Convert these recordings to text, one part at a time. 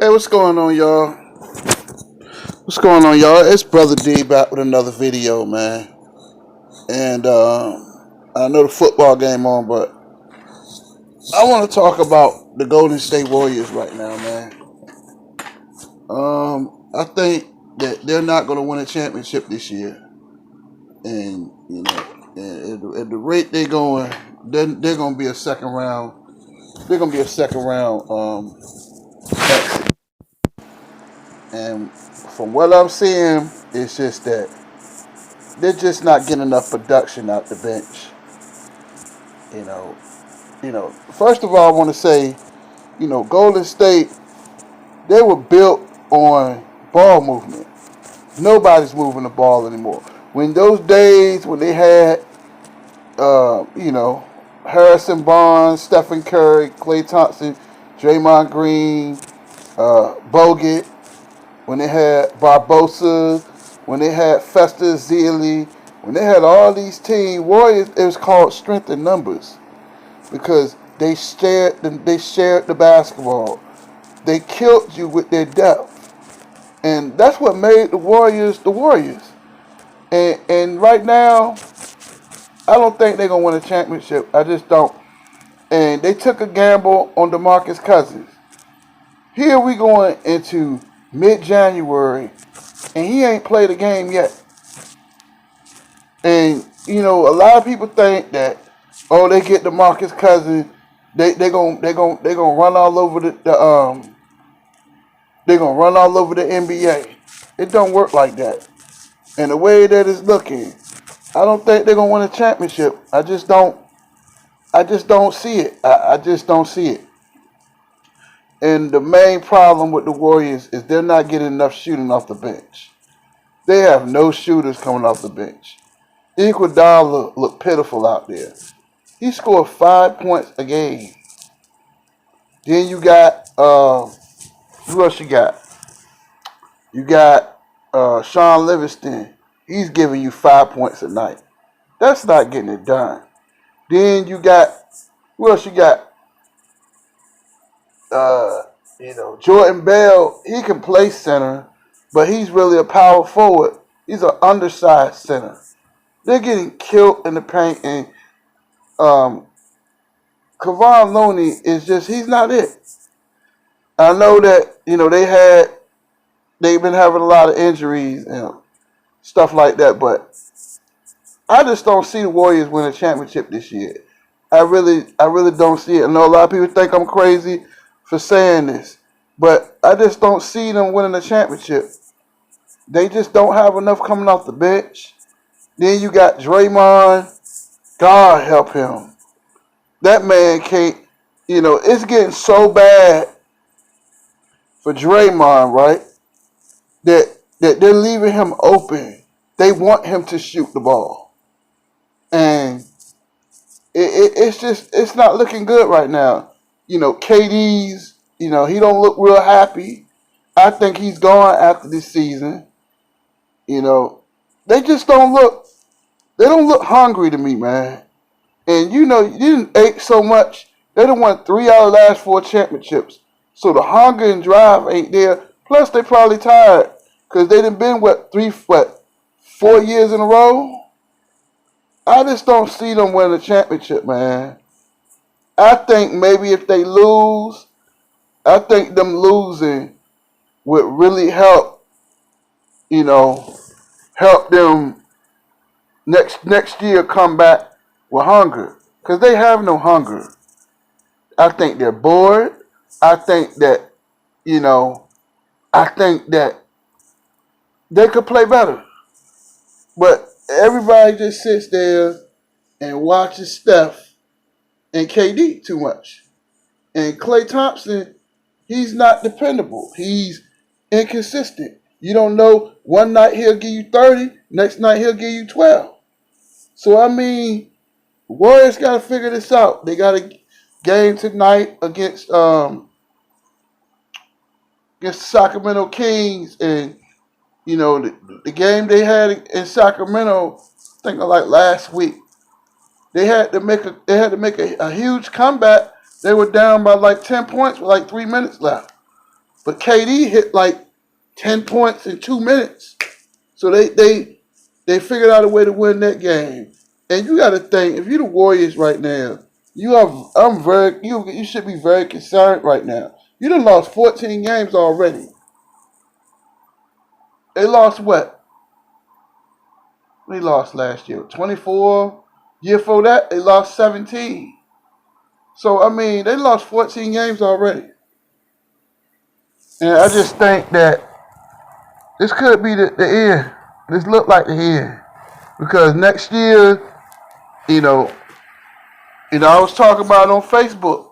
Hey, what's going on, y'all? What's going on, y'all? It's Brother D back with another video, man. And I know the football game on, but I want to talk about the Golden State Warriors right now, man. I think that they're not going to win a championship this year, and at the rate they're going, they're going to be a second round. They're going to be a second round exit. And from what I'm seeing, it's just that they're just not getting enough production out the bench. You know, First of all, I want to say, Golden State, they were built on ball movement. Nobody's moving the ball anymore. When those days when they had, Harrison Barnes, Stephen Curry, Klay Thompson, Draymond Green, Bogut, when they had Barbosa, when they had Festus Zealy, when they had all these team Warriors, it was called strength in numbers because they shared the basketball. They killed you with their depth, and that's what made the Warriors the Warriors. And right now, I don't think they're gonna win a championship. I just don't. And they took a gamble on DeMarcus Cousins. Here we going into mid-January, and he ain't played a game yet. And a lot of people think that they get DeMarcus Cousins, they gonna run all over they're gonna run all over the NBA. It don't work like that. And the way that it's looking, I don't think they're gonna win a championship. I just don't. I just don't see it. I just don't see it. And the main problem with the Warriors is they're not getting enough shooting off the bench. They have no shooters coming off the bench. Iguodala look pitiful out there. He scored 5 points a game. Then you got who else you got? You got Sean Livingston. He's giving you 5 points a night. That's not getting it done. Then you got who else you got? Jordan Bell. He can play center, but he's really a power forward. He's an undersized center. They're getting killed in the paint, and um, Kevon Looney is just—he's not it. I know that they've been having a lot of injuries and stuff like that, but I just don't see the Warriors win a championship this year. I really don't see it. I know a lot of people think I'm crazy for saying this, but I just don't see them winning a championship. They just don't have enough coming off the bench. Then you got Draymond. God help him. That man can't. It's getting so bad for Draymond, right? That they're leaving him open. They want him to shoot the ball, and it's not looking good right now. KD's. He don't look real happy. I think he's gone after this season. They just don't look. They don't look hungry to me, man. And you didn't ate so much. They done won 3 out of the last 4 championships. So the hunger and drive ain't there. Plus they probably tired because they done been 4 years in a row. I just don't see them winning a championship, man. I think maybe if they lose, I think them losing would really help. Help them next year come back with hunger because they have no hunger. I think they're bored. I think that you know I think that they could play better, but everybody just sits there and watches Steph and KD too much. And Klay Thompson, he's not dependable. He's inconsistent. You don't know. One night he'll give you 30, next night he'll give you 12. So I mean, Warriors got to figure this out. They got a game tonight against the Sacramento Kings, and the game they had in Sacramento, I think like last week, they had to make a huge comeback. They were down by like 10 points with like 3 minutes left. But KD hit like 10 points in 2 minutes. So they figured out a way to win that game. And you got to think, if you're the Warriors right now, you should be very concerned right now. You done lost 14 games already. They lost what? They lost last year, 24. Year before that, they lost 17. So I mean, they lost 14 games already. And I just think that this could be the end. This look like the end. Because next year, you know, I was talking about it on Facebook.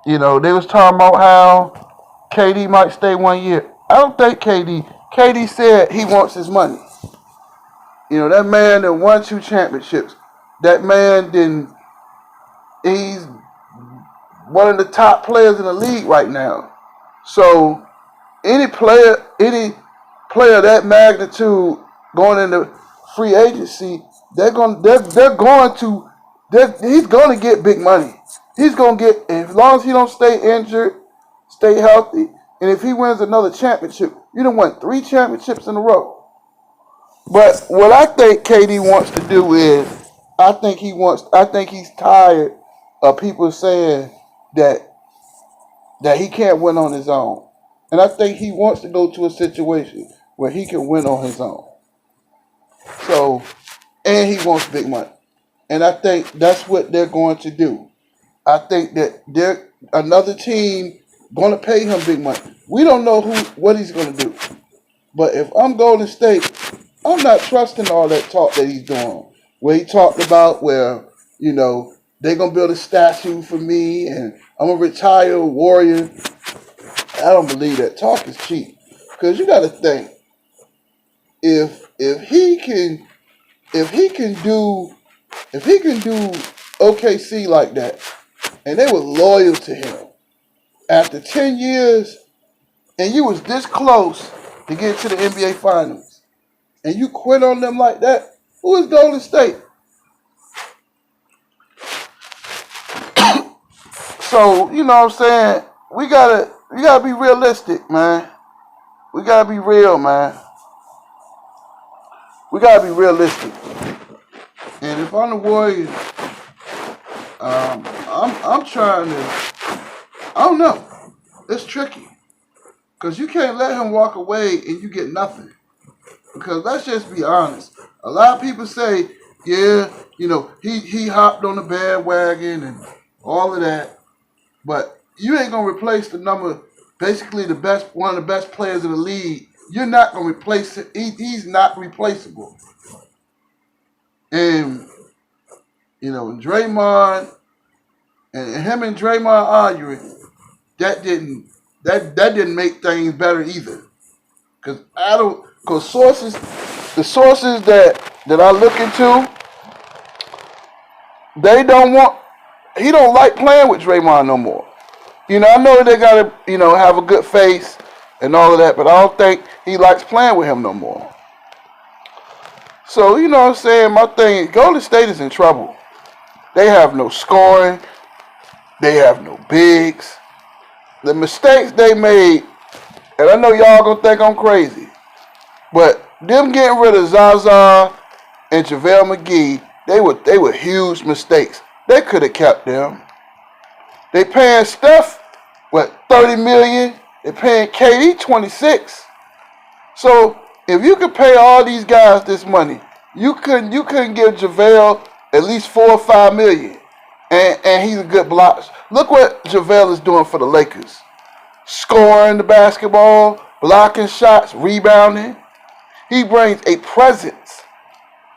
They was talking about how KD might stay 1 year. I don't think KD said he wants his money. That man that won 2 championships. That man he's one of the top players in the league right now. So any player that magnitude going into free agency, he's going to get big money. He's going to get, as long as he don't stay injured, stay healthy, and if he wins another championship, you done won 3 championships in a row. But what I think KD wants to do is, I think he's tired of people saying that he can't win on his own. And I think he wants to go to a situation where he can win on his own. So, and he wants big money. And I think that's what they're going to do. I think that they're another team going to pay him big money. We don't know what he's going to do. But if I'm Golden State, I'm not trusting all that talk that he's doing. Where he talked about they're going to build a statue for me and I'm going to retire a Warrior. I don't believe that. Talk is cheap. Because you got to think, if he can do OKC like that, and they were loyal to him after 10 years, and you was this close to get to the NBA Finals, and you quit on them like that, who is Golden State? So, you know what I'm saying? We gotta be realistic, man. We gotta be real, man. We gotta be realistic. And if I'm the Warriors, I'm trying to. I don't know. It's tricky because you can't let him walk away and you get nothing. Because let's just be honest. A lot of people say, yeah, he hopped on the bandwagon and all of that, but you ain't gonna replace basically one of the best players in the league. You're not gonna replace it. He's not replaceable. And Draymond and him and Draymond arguing, that didn't make things better either. Because the sources that I look into, he don't like playing with Draymond no more. I know they gotta, have a good face and all of that, but I don't think he likes playing with him no more. So, you know what I'm saying? My thing is, Golden State is in trouble. They have no scoring. They have no bigs. The mistakes they made, and I know y'all gonna think I'm crazy, but them getting rid of Zaza and JaVale McGee, they were huge mistakes. They could have kept them. They paying Steph, $30 million? They paying KD $26. So if you could pay all these guys this money, you couldn't give JaVale at least $4 or $5 million. And he's a good block. Look what JaVale is doing for the Lakers. Scoring the basketball, blocking shots, rebounding. He brings a presence.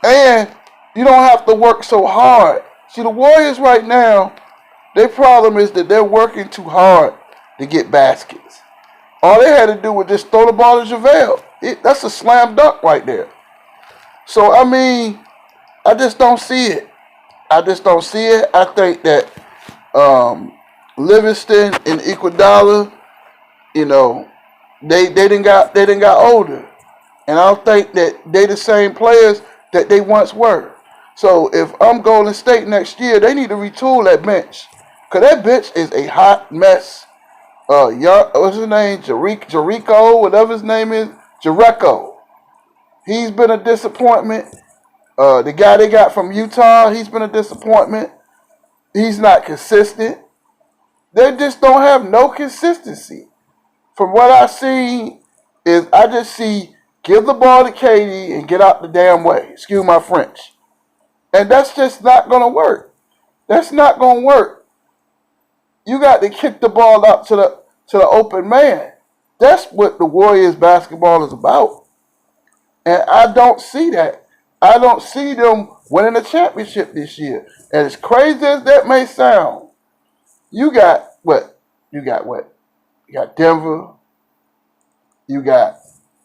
And you don't have to work so hard. See, the Warriors right now, their problem is that they're working too hard to get baskets. All they had to do was just throw the ball to JaVale. That's a slam dunk right there. So, I mean, I just don't see it. I think that Livingston and Iguodala, they didn't got older. And I don't think that they the same players that they once were. So if I'm Golden State next year, they need to retool that bench. Because that bench is a hot mess. what's his name? Jericho, whatever his name is, Jericho. He's been a disappointment. The guy they got from Utah, he's been a disappointment. He's not consistent. They just don't have no consistency. From what I see, I just see give the ball to KD and get out the damn way. Excuse my French. And that's just not going to work. That's not going to work. You got to kick the ball out to the open man. That's what the Warriors basketball is about. And I don't see that. I don't see them winning a championship this year. And as crazy as that may sound, you got what? You got Denver. You got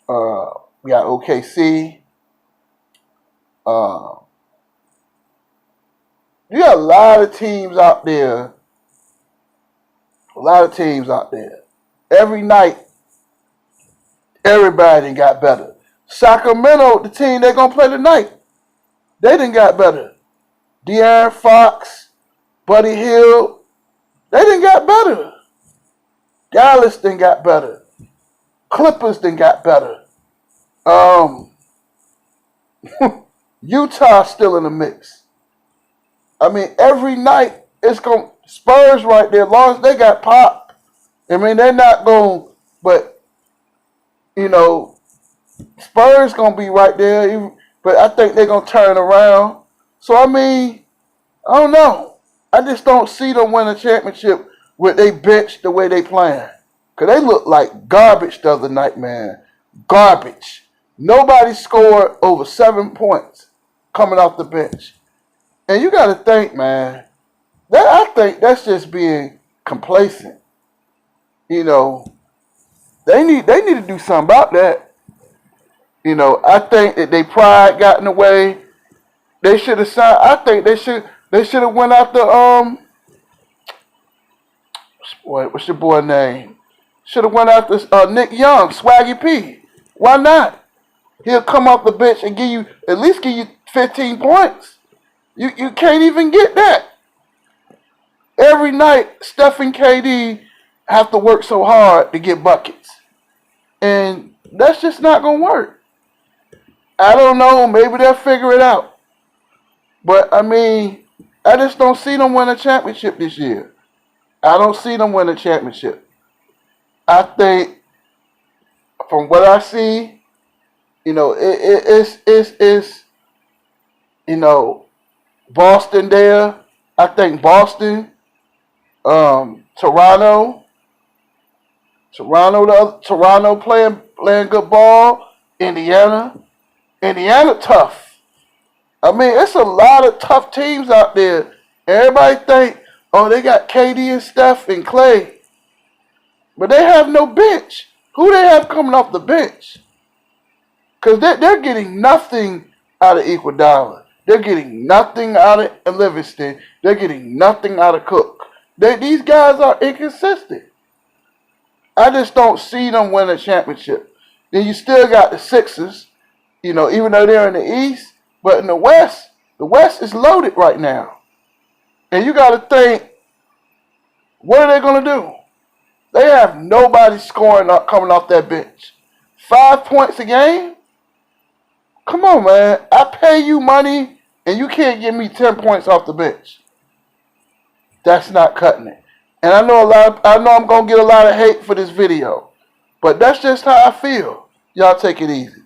OKC. You got a lot of teams out there. Every night, everybody got better. Sacramento, the team they're going to play tonight, they done got better. De'Aaron Fox, Buddy Hield, they done got better. Dallas done got better. Clippers done got better. Utah still in the mix. I mean, every night it's going Spurs right there. As long as they got Pop, I mean, they're not going, but Spurs gonna be right there. But I think they're gonna turn around. So I mean, I don't know. I just don't see them win a championship with they bench the way they playing. Cause they look like garbage the other night, man. Garbage. Nobody scored over 7 points coming off the bench. And you got to think, man, I think that's just being complacent. They need to do something about that. I think that their pride got in the way. They should have signed. I think they should have went after what's your boy name? Should have went after Nick Young, Swaggy P. Why not? He'll come off the bench and at least give you 15 points. You can't even get that. Every night, Steph and KD have to work so hard to get buckets. And that's just not going to work. I don't know. Maybe they'll figure it out. But, I mean, I just don't see them win a championship this year. I don't see them win a championship. I think, from what I see, it's Boston there. I think Boston, Toronto playing good ball. Indiana tough. I mean, it's a lot of tough teams out there. Everybody think, they got KD and Steph and Clay. But they have no bench. Who they have coming off the bench? Because they're getting nothing out of Iguodala. They're getting nothing out of Livingston. They're getting nothing out of Cook. These guys are inconsistent. I just don't see them win a championship. Then you still got the Sixers, even though they're in the East. But in the West is loaded right now. And you got to think, what are they going to do? They have nobody scoring up coming off that bench. 5 points a game? Come on, man. I pay you money and you can't give me 10 points off the bench. That's not cutting it. And I know I'm going to get a lot of hate for this video. But that's just how I feel. Y'all take it easy.